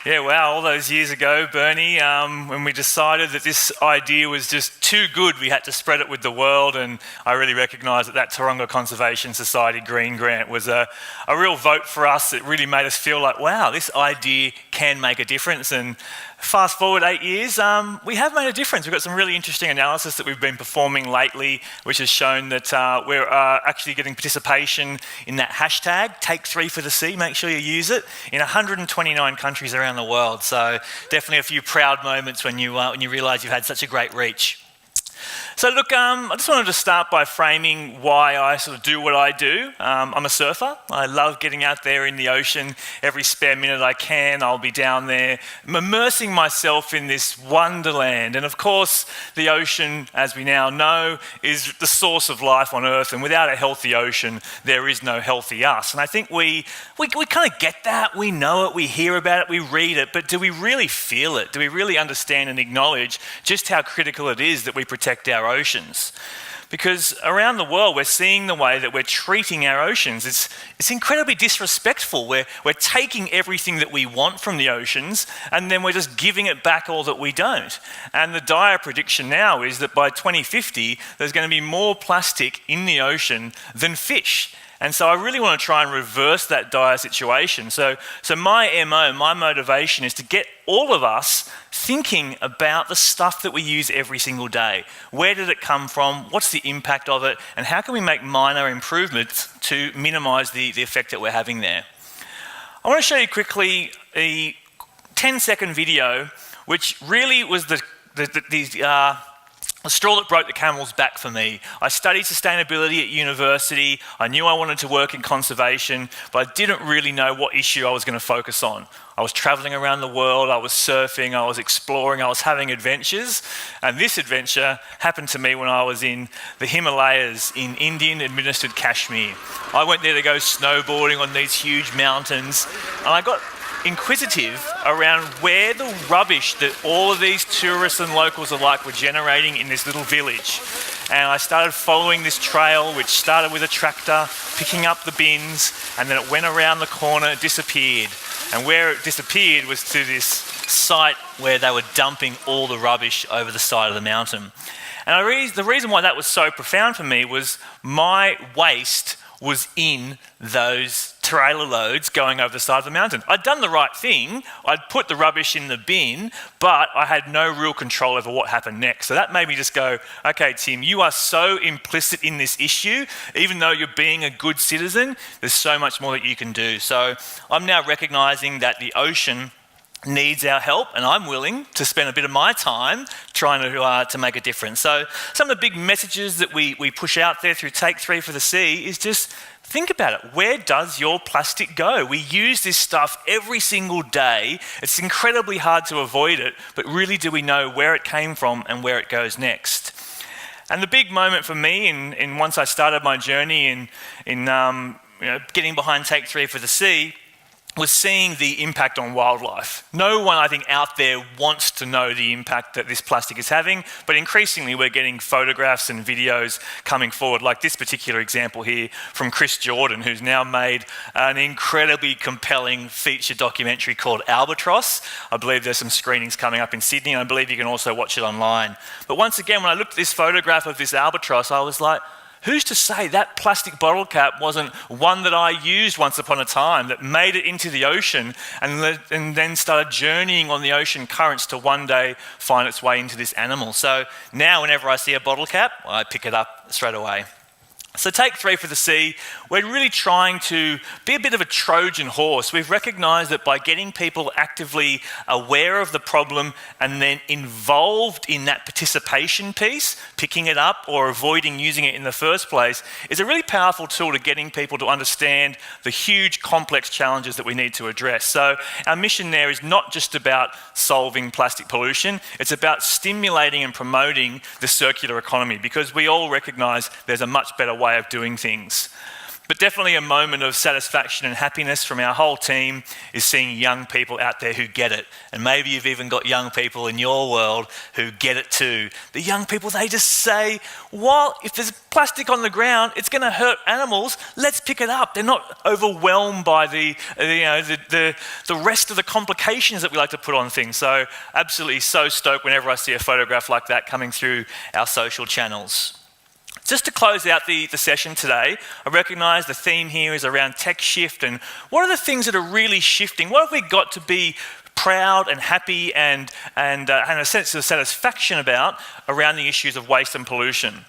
Yeah, wow, all those years ago, Bernie, when we decided that this idea was just too good, we had to spread it with the world, and I really recognise that Taronga Conservation Society Green Grant was a real vote for us. It really made us feel like, wow, this idea can make a difference. And fast forward 8 years, we have made a difference. We've got some really interesting analysis that we've been performing lately, which has shown that we're actually getting participation in that hashtag, Take3for the Sea. Make sure you use it, in 129 countries around the world. So definitely a few proud moments when you realise you've had such a great reach. So look, I just wanted to start by framing why I sort of do what I do. I'm a surfer. I love getting out there in the ocean. Every spare minute I can, I'll be down there, immersing myself in this wonderland. And of course, the ocean, as we now know, is the source of life on Earth. And without a healthy ocean, there is no healthy us. And I think we kind of get that. We know it, we hear about it, we read it. But do we really feel it? Do we really understand and acknowledge just how critical it is that we protect our oceans? Because around the world, we're seeing the way that we're treating our oceans. It's incredibly disrespectful. We're taking everything that we want from the oceans, and then we're just giving it back all that we don't. And the dire prediction now is that by 2050, there's going to be more plastic in the ocean than fish. And so I really want to try and reverse that dire situation. So my MO, my motivation is to get all of us thinking about the stuff that we use every single day. Where did it come from? What's the impact of it? And how can we make minor improvements to minimise the effect that we're having there? I want to show you quickly a 10-second video, which really was the straw that broke the camel's back for me. I studied sustainability at university. I knew I wanted to work in conservation, but I didn't really know what issue I was going to focus on. I was traveling around the world, I was surfing, I was exploring, I was having adventures. And this adventure happened to me when I was in the Himalayas in Indian-administered Kashmir. I went there to go snowboarding on these huge mountains, and I got inquisitive around where the rubbish that all of these tourists and locals alike were generating in this little village. And I started following this trail, which started with a tractor, picking up the bins, and then it went around the corner, disappeared. And where it disappeared was to this site where they were dumping all the rubbish over the side of the mountain. And the reason why that was so profound for me was my waste was in those trailer loads going over the side of the mountain. I'd done the right thing, I'd put the rubbish in the bin, but I had no real control over what happened next. So that made me just go, okay, Tim, you are so implicit in this issue, even though you're being a good citizen, there's so much more that you can do. So I'm now recognising that the ocean needs our help, and I'm willing to spend a bit of my time trying to make a difference. So some of the big messages that we push out there through Take3for the Sea is just think about it. Where does your plastic go? We use this stuff every single day. It's incredibly hard to avoid it, but really do we know where it came from and where it goes next? And the big moment for me, in once I started my journey in getting behind Take3for the Sea, was seeing the impact on wildlife. No one, I think, out there wants to know the impact that this plastic is having, but increasingly we're getting photographs and videos coming forward, like this particular example here from Chris Jordan, who's now made an incredibly compelling feature documentary called Albatross. I believe there's some screenings coming up in Sydney, and I believe you can also watch it online. But once again, when I looked at this photograph of this albatross, I was like, who's to say that plastic bottle cap wasn't one that I used once upon a time, that made it into the ocean and then started journeying on the ocean currents to one day find its way into this animal. So now whenever I see a bottle cap, I pick it up straight away. So Take3for the Sea, we're really trying to be a bit of a Trojan horse. We've recognised that by getting people actively aware of the problem and then involved in that participation piece, picking it up or avoiding using it in the first place, is a really powerful tool to getting people to understand the huge complex challenges that we need to address. So our mission there is not just about solving plastic pollution, it's about stimulating and promoting the circular economy, because we all recognise there's a much better way of doing things. But definitely a moment of satisfaction and happiness from our whole team is seeing young people out there who get it. And maybe you've even got young people in your world who get it too. The young people, they just say, well, if there's plastic on the ground, it's going to hurt animals, let's pick it up. They're not overwhelmed by the rest of the complications that we like to put on things. So absolutely so stoked whenever I see a photograph like that coming through our social channels. Just to close out the session today, I recognise the theme here is around TechShift and what are the things that are really shifting? What have we got to be proud and happy and a sense of satisfaction about around the issues of waste and pollution?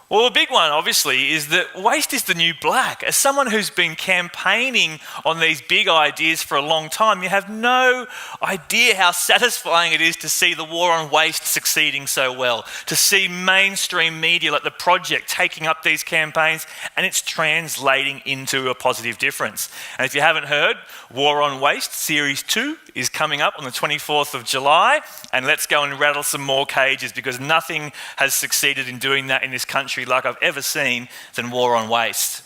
Well, the big one, obviously, is that waste is the new black. As someone who's been campaigning on these big ideas for a long time, you have no idea how satisfying it is to see the war on waste succeeding so well, to see mainstream media like The Project taking up these campaigns, and it's translating into a positive difference. And if you haven't heard, War on Waste Series 2 is coming up on the 24th of July, and let's go and rattle some more cages because nothing has succeeded in doing that in this country like I've ever seen than War on Waste.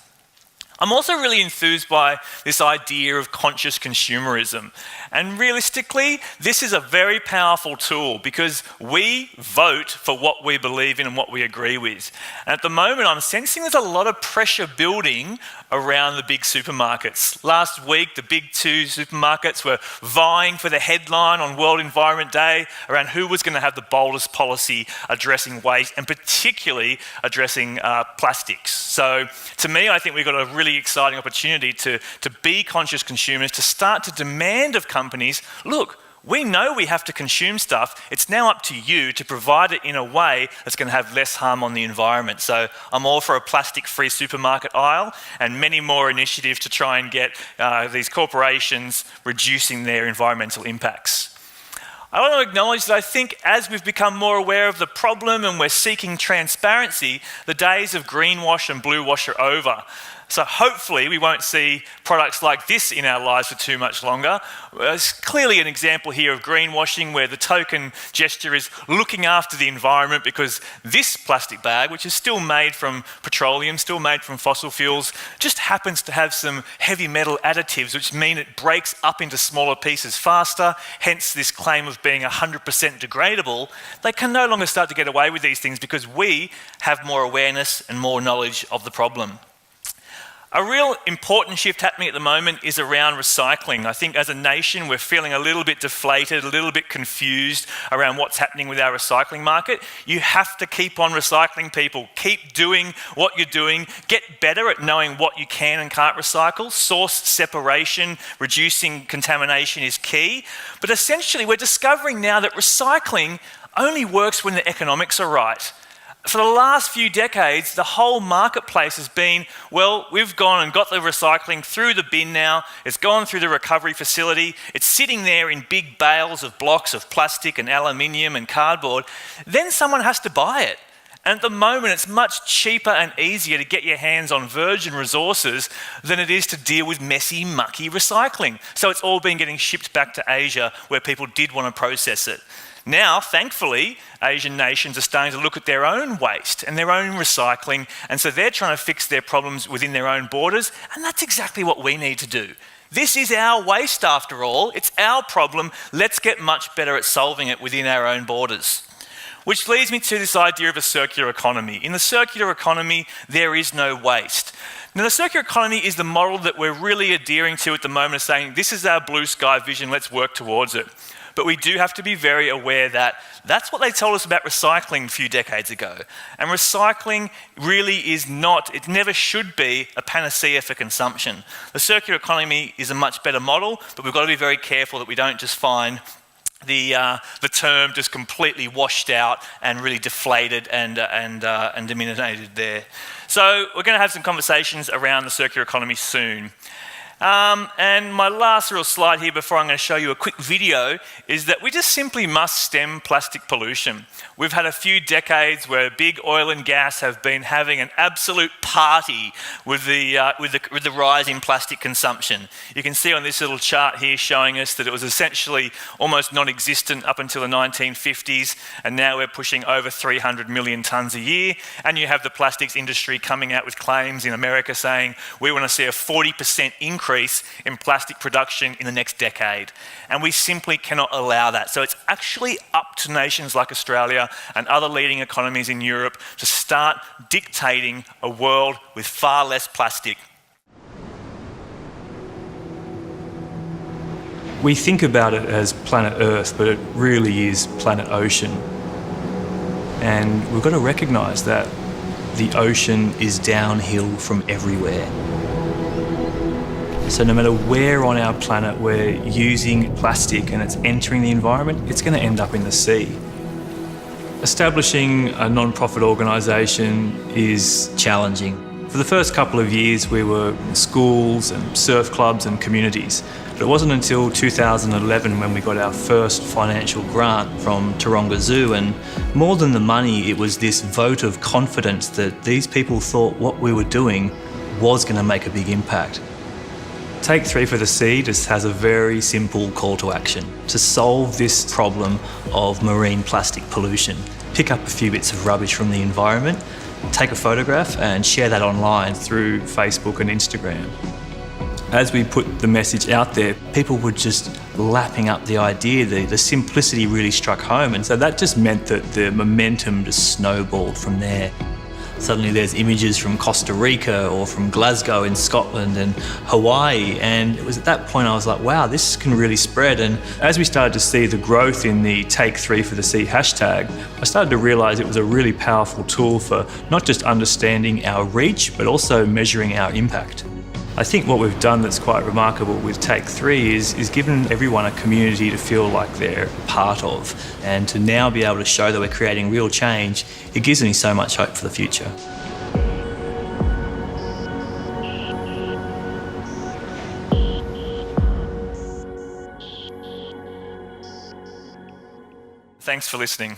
I'm also really enthused by this idea of conscious consumerism. And realistically, this is a very powerful tool because we vote for what we believe in and what we agree with. And at the moment, I'm sensing there's a lot of pressure building around the big supermarkets. Last week, the big two supermarkets were vying for the headline on World Environment Day around who was going to have the boldest policy addressing waste and particularly addressing plastics. So to me, I think we've got a really exciting opportunity to be conscious consumers, to start to demand of companies, look, we know we have to consume stuff. It's now up to you to provide it in a way that's going to have less harm on the environment. So I'm all for a plastic-free supermarket aisle and many more initiatives to try and get these corporations reducing their environmental impacts. I want to acknowledge that I think as we've become more aware of the problem and we're seeking transparency, the days of greenwash and blue wash are over. So hopefully we won't see products like this in our lives for too much longer. It's clearly an example here of greenwashing where the token gesture is looking after the environment because this plastic bag, which is still made from petroleum, still made from fossil fuels, just happens to have some heavy metal additives which mean it breaks up into smaller pieces faster, hence this claim of being 100% degradable. They can no longer start to get away with these things because we have more awareness and more knowledge of the problem. A real important shift happening at the moment is around recycling. I think as a nation, we're feeling a little bit deflated, a little bit confused around what's happening with our recycling market. You have to keep on recycling, people. Keep doing what you're doing. Get better at knowing what you can and can't recycle. Source separation, reducing contamination is key. But essentially, we're discovering now that recycling only works when the economics are right. For the last few decades, the whole marketplace has been, well, we've gone and got the recycling through the bin now, it's gone through the recovery facility, it's sitting there in big bales of blocks of plastic and aluminium and cardboard, then someone has to buy it. And at the moment, it's much cheaper and easier to get your hands on virgin resources than it is to deal with messy, mucky recycling. So it's all been getting shipped back to Asia where people did want to process it. Now, thankfully, Asian nations are starting to look at their own waste and their own recycling, and so they're trying to fix their problems within their own borders, and that's exactly what we need to do. This is our waste after all, it's our problem, let's get much better at solving it within our own borders. Which leads me to this idea of a circular economy. In the circular economy, there is no waste. Now, the circular economy is the model that we're really adhering to at the moment, saying this is our blue sky vision, let's work towards it. But we do have to be very aware that that's what they told us about recycling a few decades ago. And recycling really is not, it never should be a panacea for consumption. The circular economy is a much better model, but we've got to be very careful that we don't just find the term just completely washed out and really deflated and diminuted there. So we're going to have some conversations around the circular economy soon. And my last little slide here before I'm going to show you a quick video is that we just simply must stem plastic pollution. We've had a few decades where big oil and gas have been having an absolute party with the rise in plastic consumption. You can see on this little chart here showing us that it was essentially almost non-existent up until the 1950s, and now we're pushing over 300 million tonnes a year. And you have the plastics industry coming out with claims in America saying we want to see a 40% increase in plastic production in the next decade. And we simply cannot allow that. So it's actually up to nations like Australia and other leading economies in Europe to start dictating a world with far less plastic. We think about it as planet Earth, but it really is planet Ocean. And we've got to recognise that the ocean is downhill from everywhere. So no matter where on our planet we're using plastic and it's entering the environment, it's going to end up in the sea. Establishing a non-profit organisation is challenging. For the first couple of years we were in schools and surf clubs and communities. But it wasn't until 2011 when we got our first financial grant from Taronga Zoo, and more than the money, it was this vote of confidence that these people thought what we were doing was going to make a big impact. Take 3 for the Sea just has a very simple call to action to solve this problem of marine plastic pollution. Pick up a few bits of rubbish from the environment, take a photograph and share that online through Facebook and Instagram. As we put the message out there, people were just lapping up the idea. The simplicity really struck home, and so that just meant that the momentum just snowballed from there. Suddenly there's images from Costa Rica or from Glasgow in Scotland and Hawaii, and it was at that point I was like, wow, this can really spread. And as we started to see the growth in the Take 3 for the Sea hashtag, I started to realise it was a really powerful tool for not just understanding our reach, but also measuring our impact. I think what we've done that's quite remarkable with Take 3 is given everyone a community to feel like they're part of, and to now be able to show that we're creating real change, it gives me so much hope for the future. Thanks for listening.